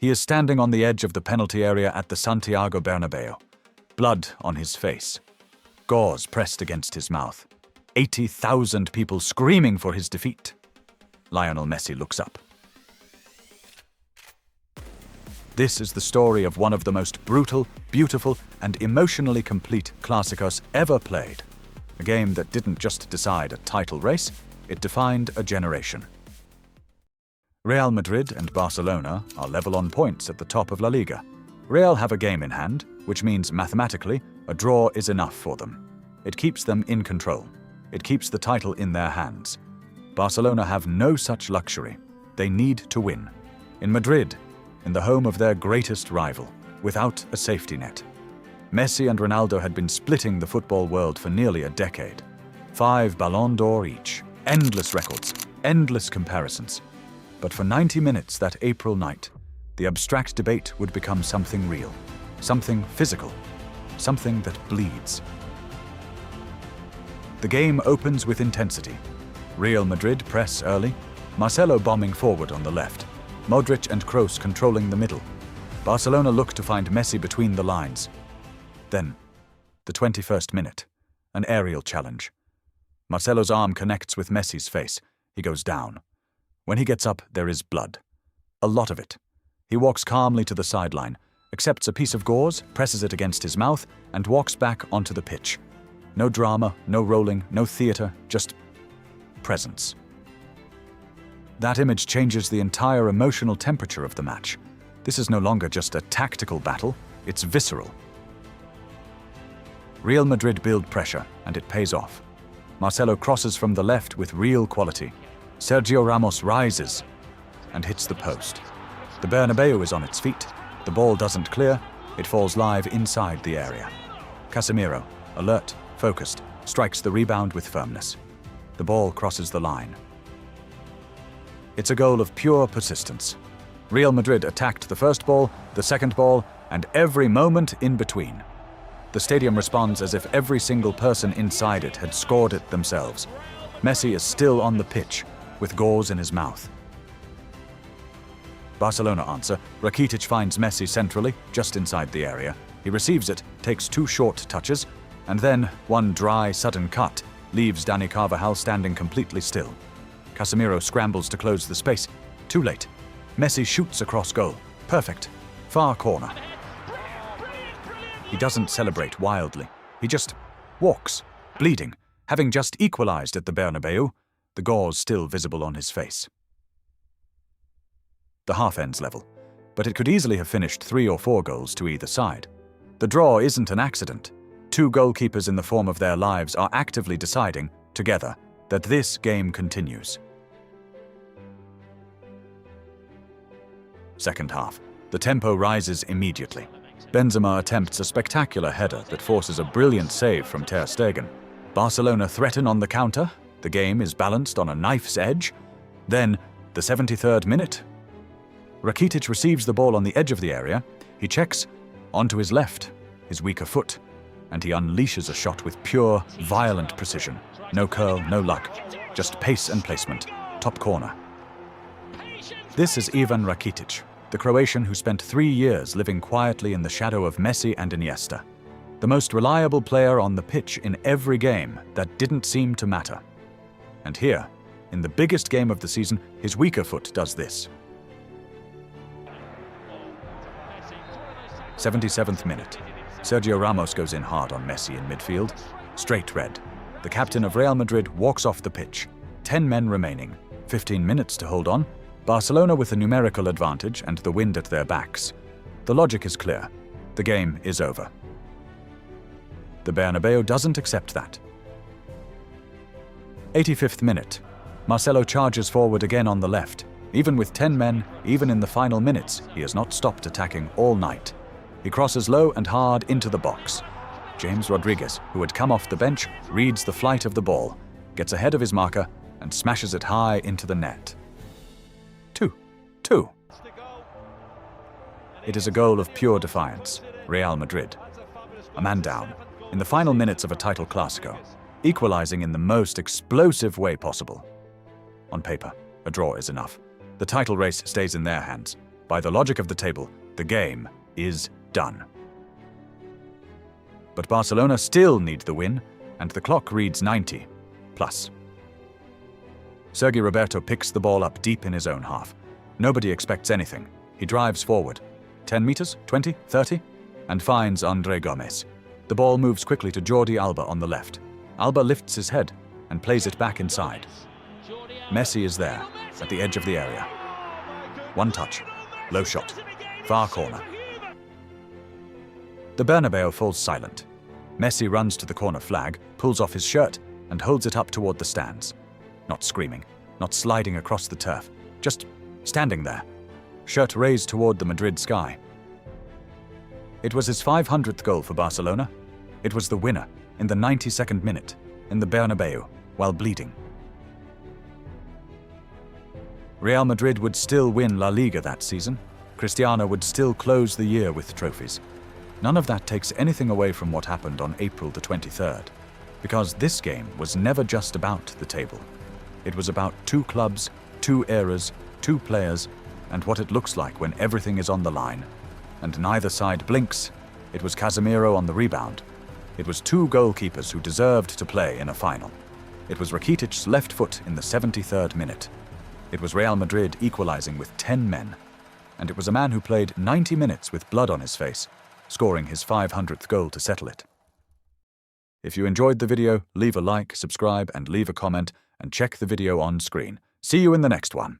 He is standing on the edge of the penalty area at the Santiago Bernabéu. Blood on his face. Gauze pressed against his mouth. 80,000 people screaming for his defeat. Lionel Messi looks up. This is the story of one of the most brutal, beautiful, and emotionally complete Clásicos ever played. A game that didn't just decide a title race, it defined a generation. Real Madrid and Barcelona are level on points at the top of La Liga. Real have a game in hand, which means mathematically, a draw is enough for them. It keeps them in control. It keeps the title in their hands. Barcelona have no such luxury. They need to win. In Madrid, in the home of their greatest rival, without a safety net. Messi and Ronaldo had been splitting the football world for nearly a decade. 5 Ballon d'Or each, endless records, endless comparisons. But for 90 minutes that April night, the abstract debate would become something real, something physical, something that bleeds. The game opens with intensity. Real Madrid press early, Marcelo bombing forward on the left, Modric and Kroos controlling the middle. Barcelona look to find Messi between the lines. Then, the 21st minute, an aerial challenge. Marcelo's arm connects with Messi's face. He goes down. When he gets up, there is blood. A lot of it. He walks calmly to the sideline, accepts a piece of gauze, presses it against his mouth, and walks back onto the pitch. No drama, no rolling, no theater, just presence. That image changes the entire emotional temperature of the match. This is no longer just a tactical battle, it's visceral. Real Madrid build pressure, and it pays off. Marcelo crosses from the left with real quality. Sergio Ramos rises and hits the post. The Bernabéu is on its feet. The ball doesn't clear. It falls live inside the area. Casemiro, alert, focused, strikes the rebound with firmness. The ball crosses the line. It's a goal of pure persistence. Real Madrid attacked the first ball, the second ball, and every moment in between. The stadium responds as if every single person inside it had scored it themselves. Messi is still on the pitch, with gauze in his mouth. Barcelona answer. Rakitic finds Messi centrally, just inside the area. He receives it, takes 2 short touches, and then one dry, sudden cut leaves Dani Carvajal standing completely still. Casemiro scrambles to close the space. Too late. Messi shoots across goal. Perfect. Far corner. He doesn't celebrate wildly. He just walks, bleeding, having just equalized at the Bernabéu, the gauze still visible on his face. The half ends level, but it could easily have finished 3 or 4 goals to either side. The draw isn't an accident. 2 goalkeepers in the form of their lives are actively deciding, together, that this game continues. Second half. The tempo rises immediately. Benzema attempts a spectacular header that forces a brilliant save from Ter Stegen. Barcelona threaten on the counter. The game is balanced on a knife's edge. Then, the 73rd minute. Rakitic receives the ball on the edge of the area. He checks onto his left, his weaker foot, and he unleashes a shot with pure, violent precision. No curl, no luck, just pace and placement. Top corner. This is Ivan Rakitic, the Croatian who spent 3 years living quietly in the shadow of Messi and Iniesta. The most reliable player on the pitch in every game that didn't seem to matter. And here, in the biggest game of the season, his weaker foot does this. 77th minute. Sergio Ramos goes in hard on Messi in midfield. Straight red. The captain of Real Madrid walks off the pitch. 10 men remaining. 15 minutes to hold on. Barcelona with a numerical advantage and the wind at their backs. The logic is clear. The game is over. The Bernabéu doesn't accept that. 85th minute. Marcelo charges forward again on the left. Even with 10 men, even in the final minutes, he has not stopped attacking all night. He crosses low and hard into the box. James Rodriguez, who had come off the bench, reads the flight of the ball, gets ahead of his marker, and smashes it high into the net. 2-2. It is a goal of pure defiance. Real Madrid. A man down, in the final minutes of a title Clásico, equalizing in the most explosive way possible. On paper, a draw is enough. The title race stays in their hands. By the logic of the table, the game is done. But Barcelona still need the win, and the clock reads 90 plus. Sergi Roberto picks the ball up deep in his own half. Nobody expects anything. He drives forward, 10 meters, 20, 30, and finds André Gomes. The ball moves quickly to Jordi Alba on the left. Alba lifts his head and plays it back inside. Messi is there, at the edge of the area. One touch, low shot, far corner. The Bernabéu falls silent. Messi runs to the corner flag, pulls off his shirt, and holds it up toward the stands. Not screaming, not sliding across the turf, just standing there, shirt raised toward the Madrid sky. It was his 500th goal for Barcelona. It was the winner in the 92nd minute, in the Bernabéu, while bleeding. Real Madrid would still win La Liga that season. Cristiano would still close the year with trophies. None of that takes anything away from what happened on April the 23rd, because this game was never just about the table. It was about two clubs, two eras, two players, and what it looks like when everything is on the line. And neither side blinks. It was Casemiro on the rebound. It was two goalkeepers who deserved to play in a final. It was Rakitic's left foot in the 73rd minute. It was Real Madrid equalizing with 10 men. And it was a man who played 90 minutes with blood on his face, scoring his 500th goal to settle it. If you enjoyed the video, leave a like, subscribe, and leave a comment, and check the video on screen. See you in the next one.